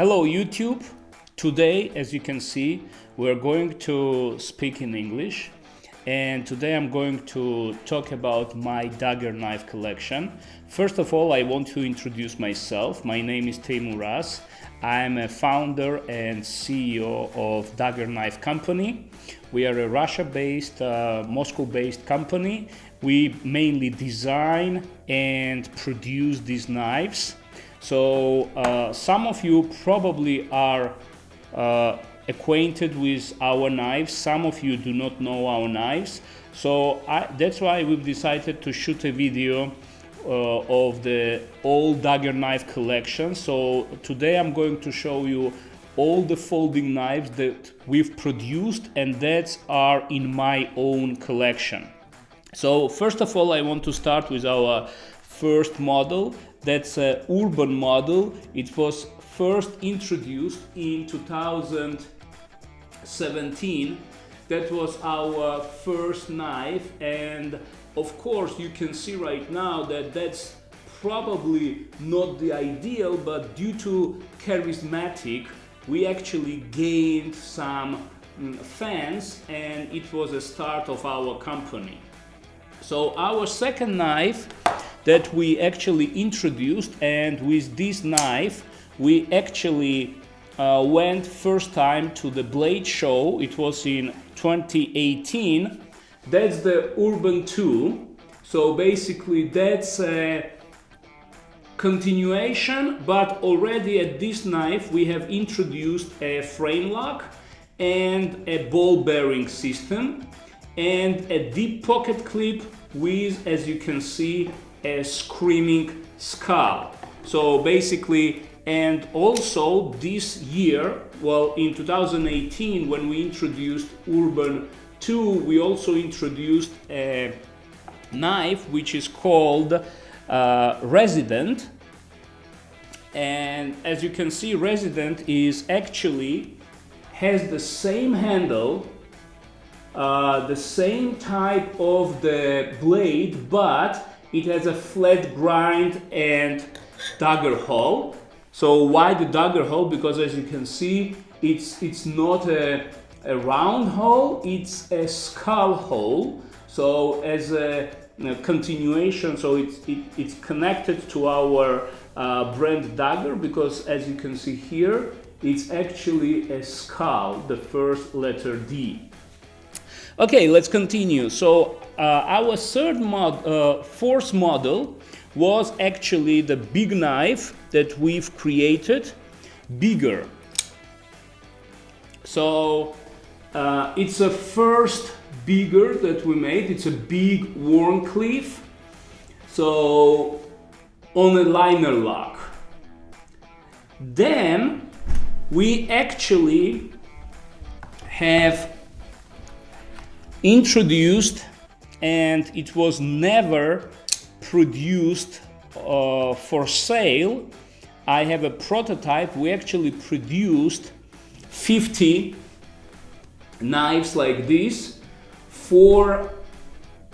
Hello YouTube. Today, as you can see, we're going to speak in English, and today I'm going to talk about my Daggerr knife collection. First of all, I want to introduce myself. My name is Teimuraz. I'm a founder and CEO of Daggerr Knife Company. We are a Russia-based, Moscow-based company. We mainly design and produce these knives. So some of you probably are acquainted with our knives. Some of you do not know our knives. So that's why we've decided to shoot a video of the old Daggerr knife collection. So today I'm going to show you all the folding knives that we've produced and that are in my own collection. So first of all, I want to start with our first model. That's an urban model. It was first introduced in 2017. That was our first knife, and of course you can see right now that that's probably not the ideal, but due to charismatic, we actually gained some fans, and it was a start of our company. So our second knife that we actually introduced, and with this knife we actually went first time to the Blade show. It was in 2018. That's the Urban 2. So basically that's a continuation, but already at this knife we have introduced a frame lock and a ball bearing system and a deep pocket clip with, as you can see, a screaming skull. So basically, and also this year, well, in 2018 when we introduced Urban 2, we also introduced a knife which is called Resident. And as you can see, Resident is actually has the same handle, the same type of the blade, but it has a flat grind and dagger hole. So why the dagger hole? Because as you can see, it's not a round hole, it's a skull hole. So as a continuation, so it's connected to our brand Daggerr, because as you can see here, it's actually a skull, the first letter D. Okay, let's continue. So our fourth model was actually the big knife that we've created, bigger. So it's a first bigger that we made. It's a big Wharncliffe, so on a liner lock. Then we actually have introduced, and it was never produced for sale. I have a prototype. We actually produced 50 knives like this,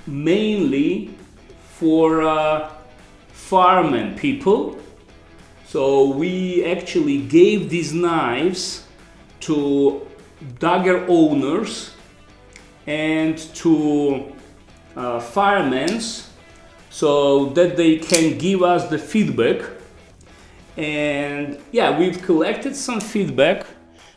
mainly for firemen people. So we actually gave these knives to Daggerr owners and to firemen, so that they can give us the feedback. And yeah, we've collected some feedback,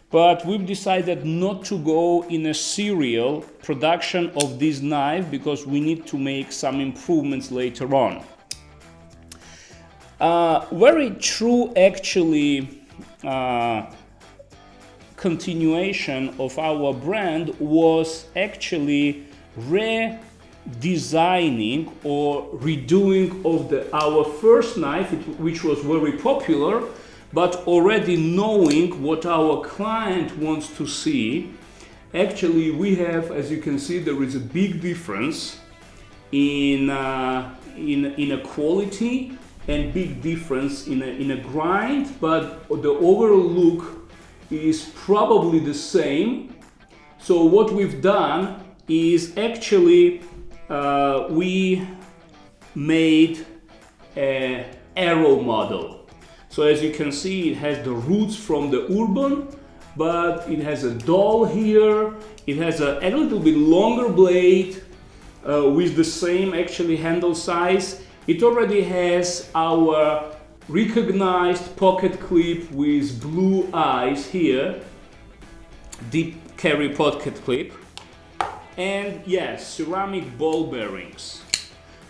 but we've decided not to go in a serial production of this knife because we need to make some improvements later on. Very true, actually, continuation of our brand was actually redesigning or redoing of our first knife, which was very popular, but already knowing what our client wants to see. Actually, we have, as you can see, there is a big difference in a quality and big difference in a grind, but the overall look is probably the same. So what we've done is actually we made an arrow model. So as you can see, it has the roots from the urban, but it has a dowel here. It has a little bit longer blade with the same actually handle size. It already has our recognized pocket clip with blue eyes here, deep carry pocket clip, and yes, ceramic ball bearings.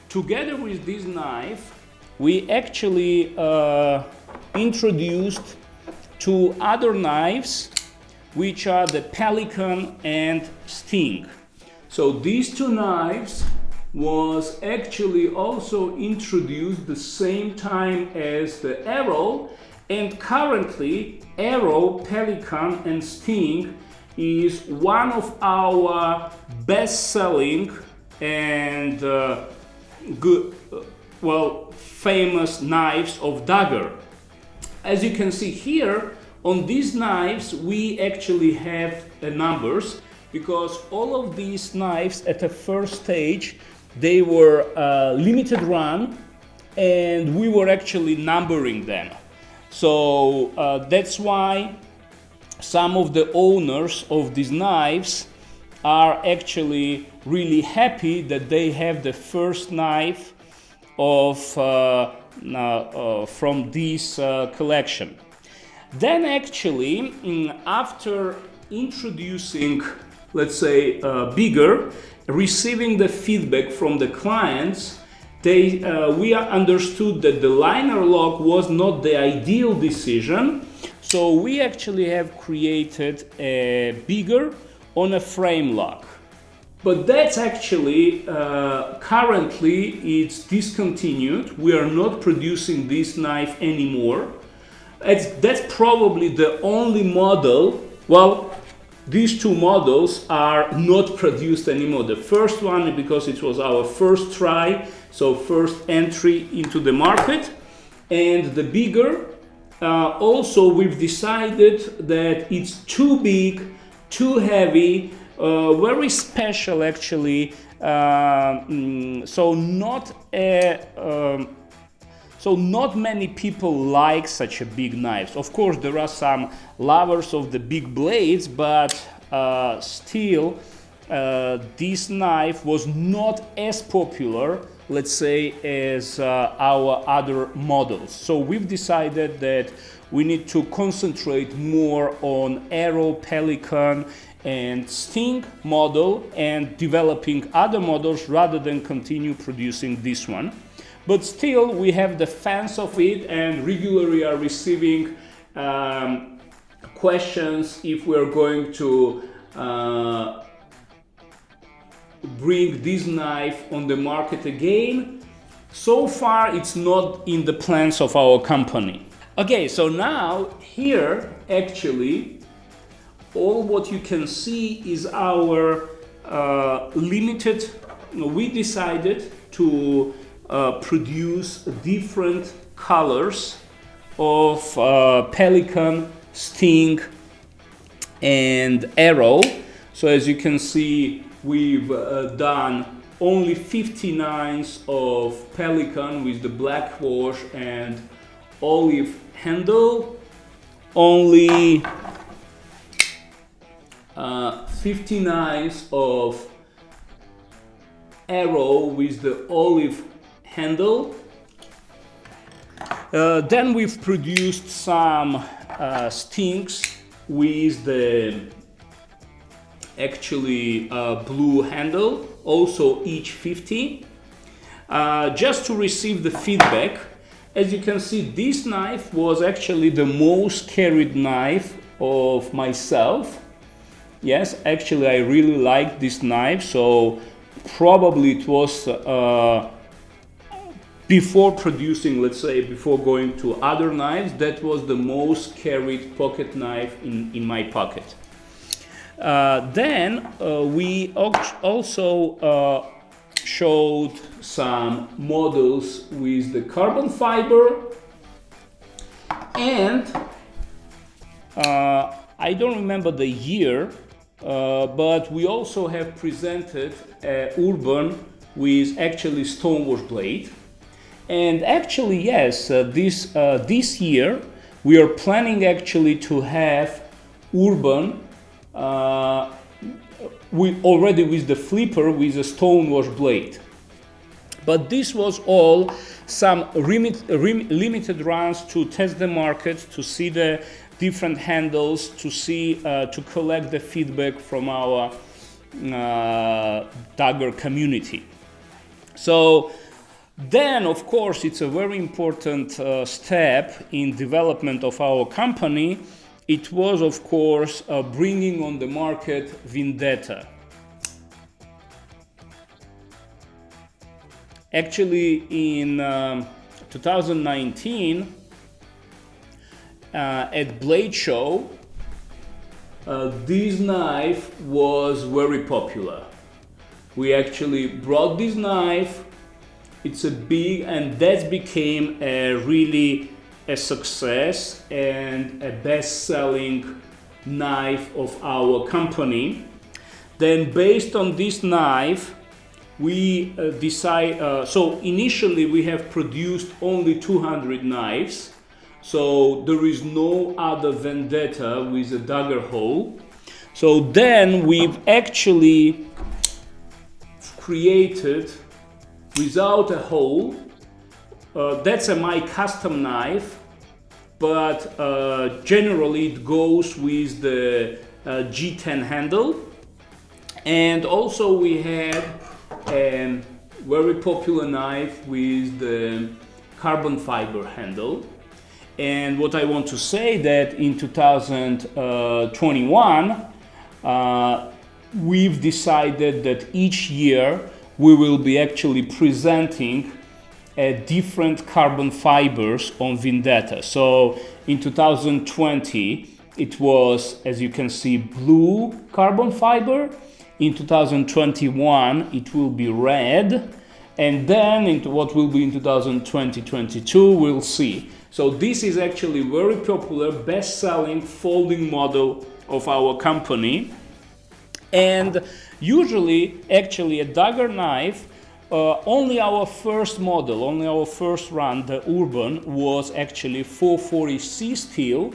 Together with this knife, we actually introduced two other knives, which are the Pelican and Sting. So these two knives was actually also introduced the same time as the Arrow, and currently Arrow, Pelican and Sting is one of our best-selling and good, famous knives of Daggerr. As you can see here, on these knives we actually have numbers, because all of these knives at the first stage, they were limited run and we were actually numbering them. So that's why some of the owners of these knives are actually really happy that they have the first knife of from this collection. Then actually, after introducing, let's say, bigger, receiving the feedback from the clients, we understood that the liner lock was not the ideal decision. So we actually have created a bigger on a frame lock. But that's actually, currently it's discontinued. We are not producing this knife anymore. That's probably the only model. Well, these two models are not produced anymore. The first one, because it was our first try, so first entry into the market. And the bigger, also we've decided that it's too big, too heavy, very special actually, so not many people like such a big knives. Of course, there are some lovers of the big blades, but still, this knife was not as popular, let's say, as our other models. So we've decided that we need to concentrate more on Arrow, Pelican and Sting model and developing other models rather than continue producing this one. But still, we have the fans of it and regularly are receiving questions if we're going to bring this knife on the market again. So far, it's not in the plans of our company. Okay, so now here actually all what you can see is our limited. We decided to produce different colors of Pelican, Sting and Arrow. So as you can see, we've done only 59s of Pelican with the black wash and olive handle, only 59s of Arrow with the olive handle. Then we've produced some Stings with the actually blue handle, also each 50. Just to receive the feedback. As you can see, this knife was actually the most carried knife of myself. Yes, actually I really like this knife, so probably it was before producing, let's say, before going to other knives, that was the most carried pocket knife in my pocket. Then we also showed some models with the carbon fiber, and I don't remember the year, but we also have presented Urban with actually stonewash blade. And actually, yes, this year we are planning actually to have urban already with the flipper with a stonewash blade. But this was all some limited runs to test the market, to see the different handles, to collect the feedback from our Daggerr community. So then, of course, it's a very important step in development of our company. It was, of course, bringing on the market Vendetta. Actually, in 2019, at Blade Show, this knife was very popular. We actually brought this knife. It's a big, and that became really a success and a best-selling knife of our company. Then, based on this knife, we so initially we have produced only 200 knives. So there is no other Vendetta with a Daggerr hole. So then we've actually created without a hole. That's my custom knife, but generally it goes with the G10 handle. And also we had a very popular knife with the carbon fiber handle. And what I want to say that in 2021, we've decided that each year we will be actually presenting different carbon fibers on Vendetta. So in 2020, it was, as you can see, blue carbon fiber. In 2021, it will be red. And then into what will be in 2022, we'll see. So this is actually very popular, best-selling folding model of our company. And usually, actually, a Daggerr knife, only our first model, only our first run, the Urban, was actually 440C steel.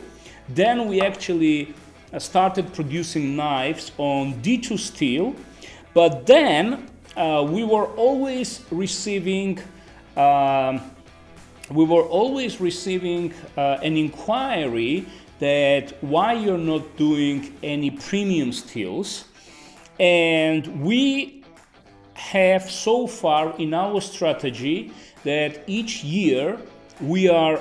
Then we actually started producing knives on D2 steel. But then we were always receiving an inquiry that why you're not doing any premium steels. And we have so far in our strategy that each year we are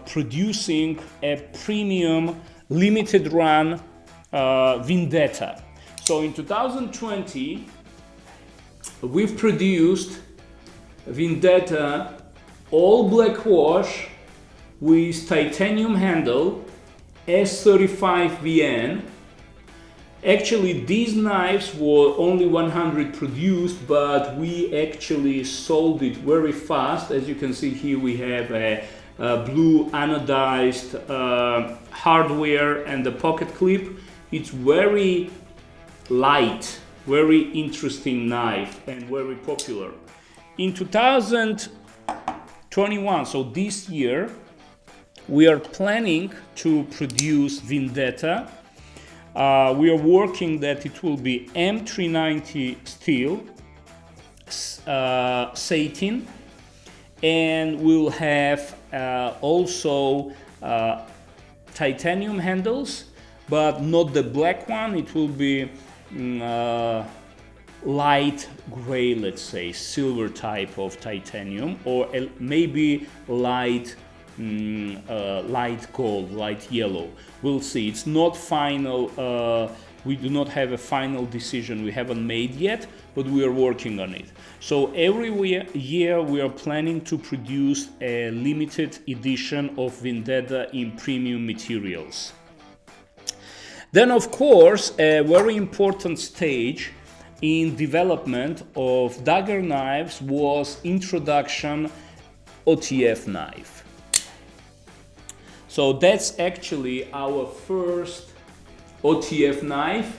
producing a premium limited run Vendetta. So in 2020 we've produced Vendetta all black wash with titanium handle, S35 VN. Actually, these knives were only 100 produced, but we actually sold it very fast. As you can see here, we have a blue anodized hardware and the pocket clip. It's very light, very interesting knife and very popular. In 2021, so this year, we are planning to produce Vendetta. We are working that it will be M390 steel, satin, and we'll have also titanium handles, but not the black one. It will be light gray, let's say, silver type of titanium, or maybe light gold, light yellow. We'll see. It's not final. We do not have a final decision. We haven't made yet, but we are working on it. So every year we are planning to produce a limited edition of Vendetta in premium materials. Then, of course, a very important stage in development of Daggerr knives was introduction Otf Knife. So that's actually our first Otf knife.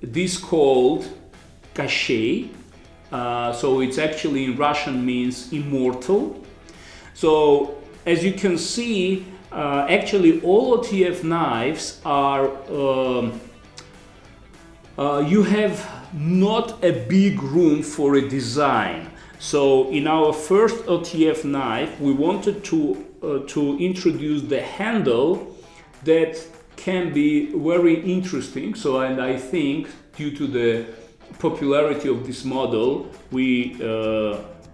This called Kashay. So it's actually in Russian means immortal. So as you can see, actually all Otf knives are, you have not a big room for a design. So in our first Otf knife, we wanted to introduce the handle that can be very interesting. So, and I think due to the popularity of this model, we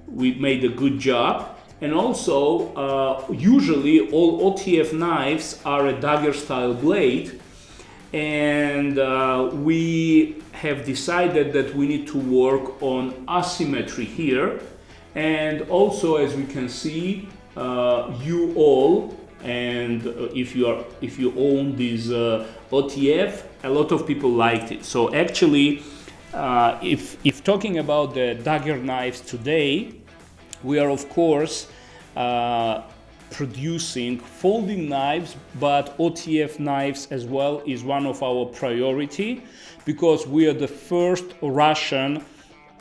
made a good job. And also, usually all Otf knives are a dagger style blade, and we have decided that we need to work on asymmetry here. And also, as we can see, you all, and if you own this Otf, a lot of people liked it. So actually, if talking about the dagger knives today, we are of course producing folding knives, but Otf knives as well is one of our priority, because we are the first Russian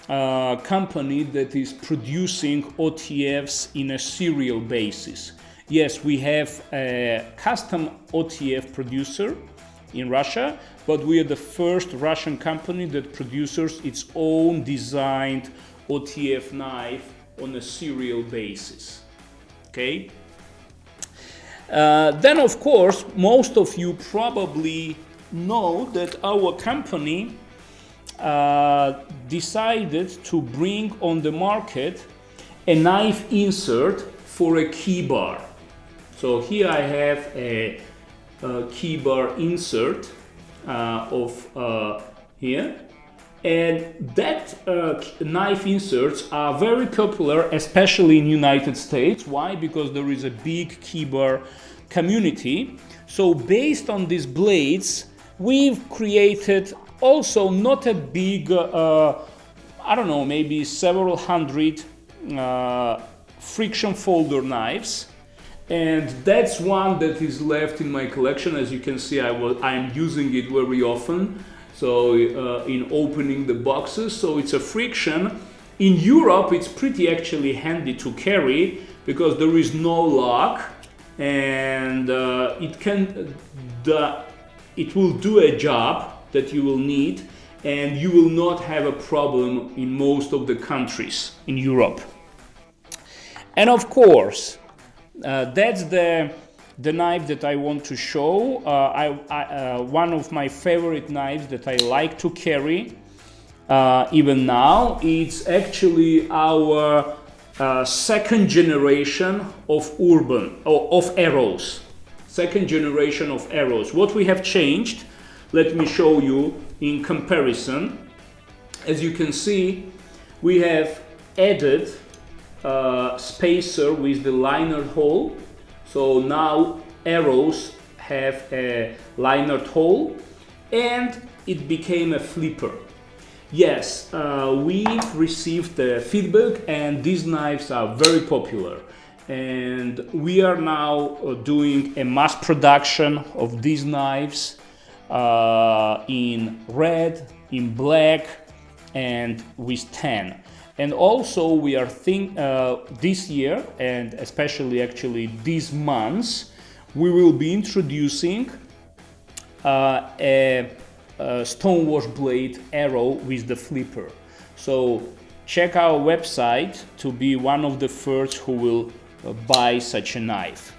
company that is producing Otfs in a serial basis. Yes, we have a custom Otf producer in Russia, but we are the first Russian company that produces its own designed Otf knife on a serial basis. Okay. Then of course, most of you probably know that our company decided to bring on the market a knife insert for a key bar. So here I have a key bar insert of here. And that knife inserts are very popular, especially in United States. Why? Because there is a big key bar community. So based on these blades, we've created also not a big, I don't know, maybe several hundred friction folder knives. And that's one that is left in my collection. As you can see, I'm using it very often. So in opening the boxes, so it's a friction. In Europe, it's pretty actually handy to carry because there is no lock, and it will do a job that you will need, and you will not have a problem in most of the countries in Europe. And of course, that's the knife that I want to show. One of my favorite knives that I like to carry even now, it's actually our second generation of arrows. Second generation of arrows. What we have changed, let me show you in comparison. As you can see, we have added spacer with the liner hole. So now arrows have a liner hole, and it became a flipper. Yes, we've received the feedback, and these knives are very popular. And we are now doing a mass production of these knives in red, in black, and with tan. And also we are this year, and especially actually these months, we will be introducing a stonewash blade arrow with the flipper. So check our website to be one of the first who will buy such a knife.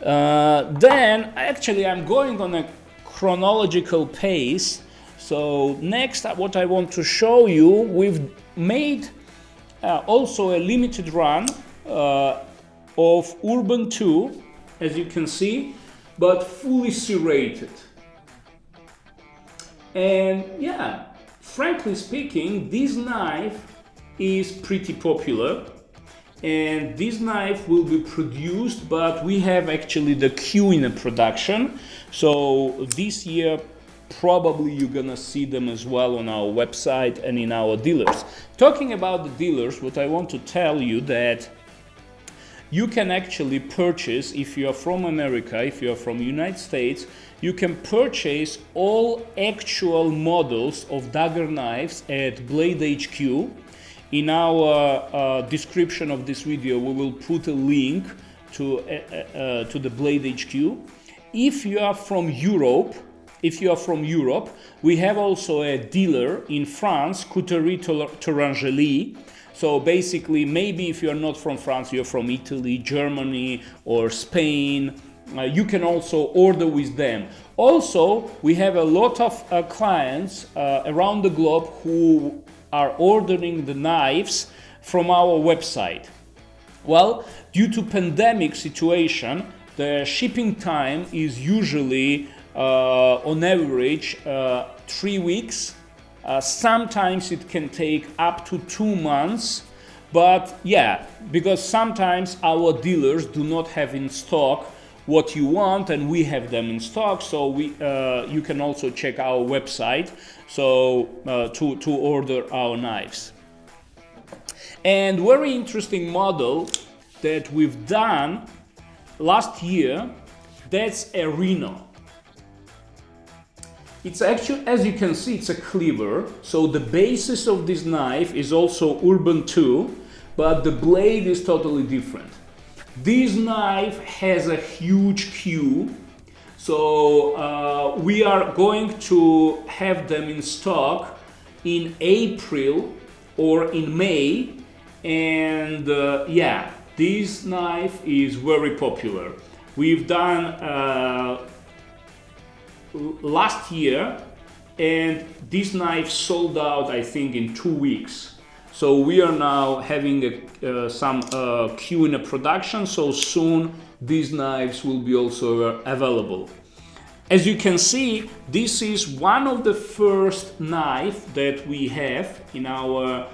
Then actually I'm going on a chronological pace. So next, what I want to show you, we've made also a limited run of Urban 2, as you can see, but fully serrated. And yeah, frankly speaking, this knife is pretty popular, and this knife will be produced, but we have actually the queue in the production. So this year, probably you're gonna see them as well on our website and in our dealers. Talking about the dealers, what I want to tell you that you can actually purchase, if you are from America, if you are from United States, you can purchase all actual models of dagger knives at Blade HQ, In our description of this video, we will put a link to the Blade HQ. If you are from Europe, we have also a dealer in France, coutellerie-tourangelle. So basically, maybe if you're not from France, you're from Italy, Germany, or Spain, you can also order with them. Also, we have a lot of clients around the globe who are ordering the knives from our website. Well, due to pandemic situation, the shipping time is usually on average 3 weeks. Sometimes it can take up to 2 months, but yeah, because sometimes our dealers do not have in stock what you want, and we have them in stock. So you can also check our website to order our knives. And very interesting model that we've done last year, that's a Reno. It's actually, as you can see, it's a cleaver. So the basis of this knife is also Urban 2, but the blade is totally different. This knife has a huge queue. So we are going to have them in stock in April or in May. And yeah, this knife is very popular. We've done last year, and this knife sold out, I think, in 2 weeks. So we are now having some queue in a production, so soon these knives will be also available. As you can see, this is one of the first knife that we have in our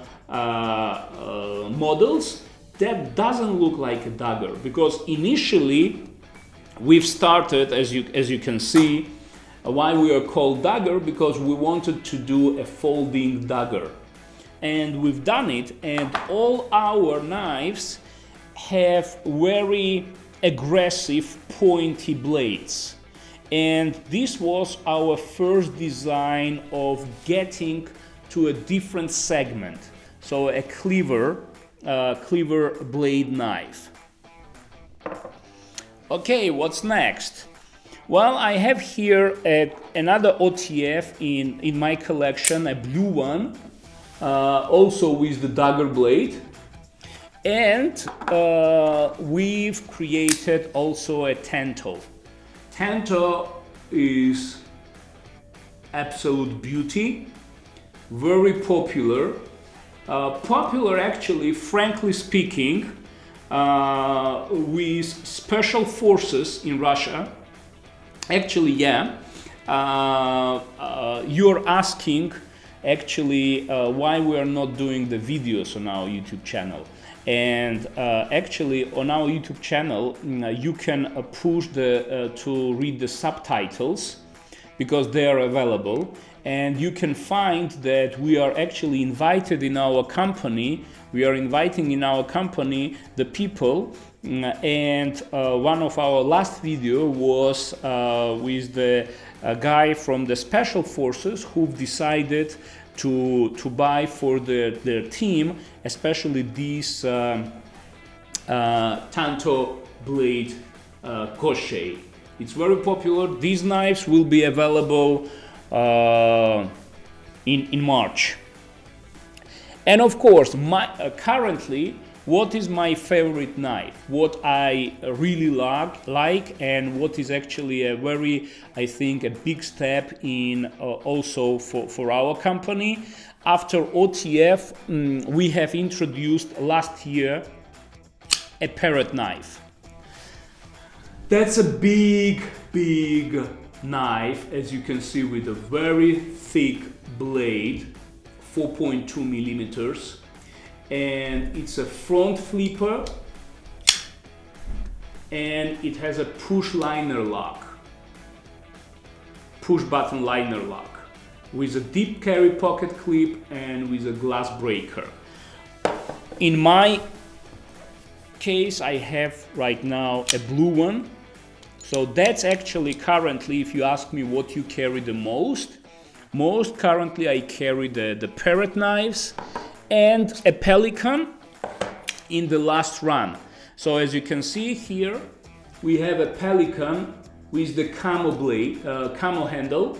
models that doesn't look like a dagger, because initially we've started, as you can see, why we are called dagger, because we wanted to do a folding dagger, and we've done it, and all our knives have very aggressive pointy blades, and this was our first design of getting to a different segment, so a cleaver blade knife. Okay, what's next? Well, I have here another OTF in my collection, a blue one, also with the dagger blade. And we've created also a Tanto. Tanto is absolute beauty, very popular. Popular actually, frankly speaking, with special forces in Russia. Actually, yeah, you're asking actually why we are not doing the videos on our YouTube channel. And actually on our YouTube channel you can push to read the subtitles, because they are available, and you can find that we are actually invited in our company. We are inviting in our company the people. And one of our last video was with the guy from the special forces who've decided to buy for their team, especially this Tanto blade crochet. It's very popular. These knives will be available in March. And of course, currently, what is my favorite knife? What I really like, and what is actually a very, I think, a big step in also for our company. After OTF, we have introduced last year a Parrot Knife. That's a big knife, as you can see, with a very thick blade, 4.2 millimeters. And it's a front flipper, and it has a push button liner lock with a deep carry pocket clip and with a glass breaker. In my case, I have right now a blue one. So that's actually currently, if you ask me what you carry the most currently I carry the Parrot knives. and a Pelican in the last run. So as you can see here, we have a Pelican with the camel handle.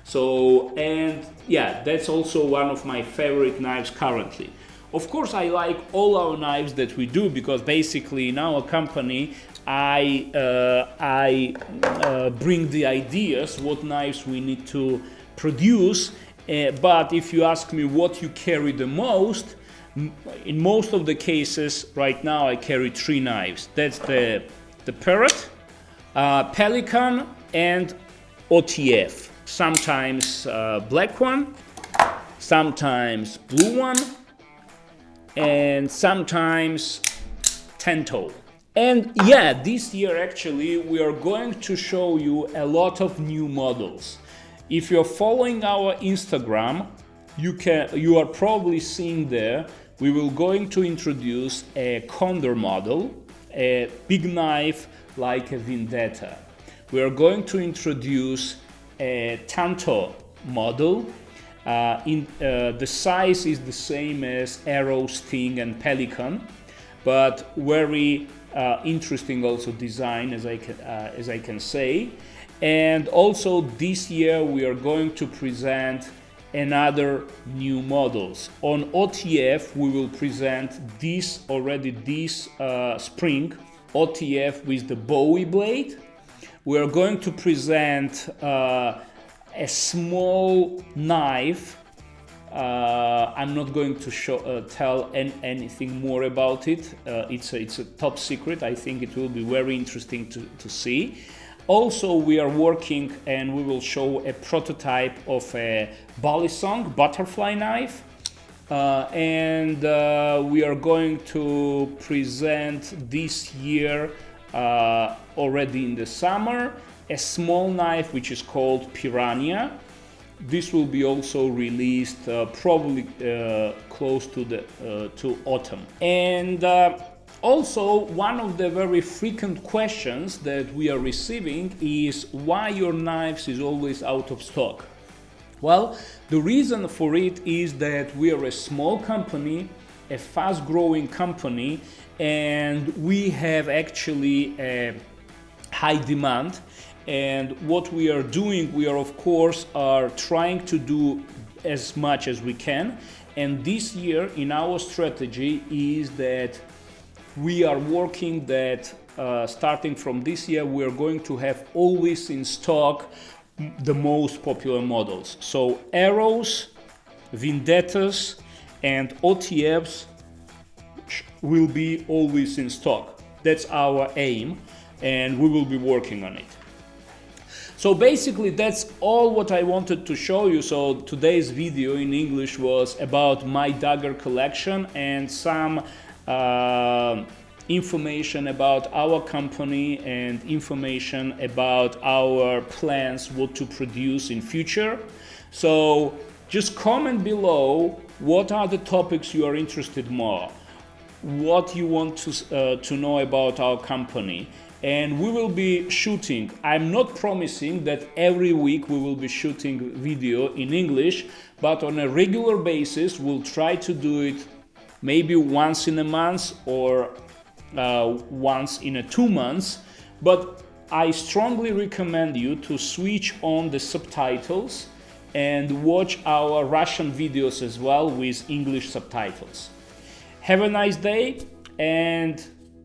So, and yeah, that's also one of my favorite knives currently. Of course, I like all our knives that we do, because basically in our company I bring the ideas what knives we need to produce. But if you ask me what you carry the most, in most of the cases right now I carry 3 knives. That's the Parrot, Pelican, and Otf. Sometimes black one, sometimes blue one, and sometimes Tento. And yeah, this year actually we are going to show you a lot of new models. If you're following our Instagram, you are probably seeing there, we will going to introduce a Condor model, a big knife like a Vendetta. We are going to introduce a Tanto model. The size is the same as Arrow, Sting and Pelican, but very interesting also design, as I can say. And also this year we are going to present another new models. On Otf we will present this spring Otf with the Bowie blade. We are going to present a small knife. I'm not going to tell anything more about it. It's a top secret. I think it will be very interesting to see. Also, we are working and we will show a prototype of a Balisong butterfly knife. And we are going to present this year, already in the summer, a small knife which is called Piranha. This will be also released probably close to autumn. And also, one of the very frequent questions that we are receiving is why your knives is always out of stock. Well, the reason for it is that we are a small company, a fast-growing company, and we have actually a high demand. And what we are doing, we are of course trying to do as much as we can. And this year in our strategy is that we are working that starting from this year we are going to have always in stock the most popular models. So Arrows, Vendettas and Otfs will be always in stock. That's our aim and we will be working on it. So basically that's all what I wanted to show you. So today's video in English was about my Daggerr collection and some information about our company and information about our plans, what to produce in future. So just comment below what are the topics you are interested more, what you want to know about our company. And we will be shooting. I'm not promising that every week we will be shooting video in English, but on a regular basis we'll try to do it maybe once in a month or once in 2 months. But I strongly recommend you to switch on the subtitles and watch our Russian videos as well with English subtitles. Have a nice day and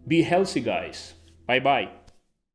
be healthy, guys. Bye bye.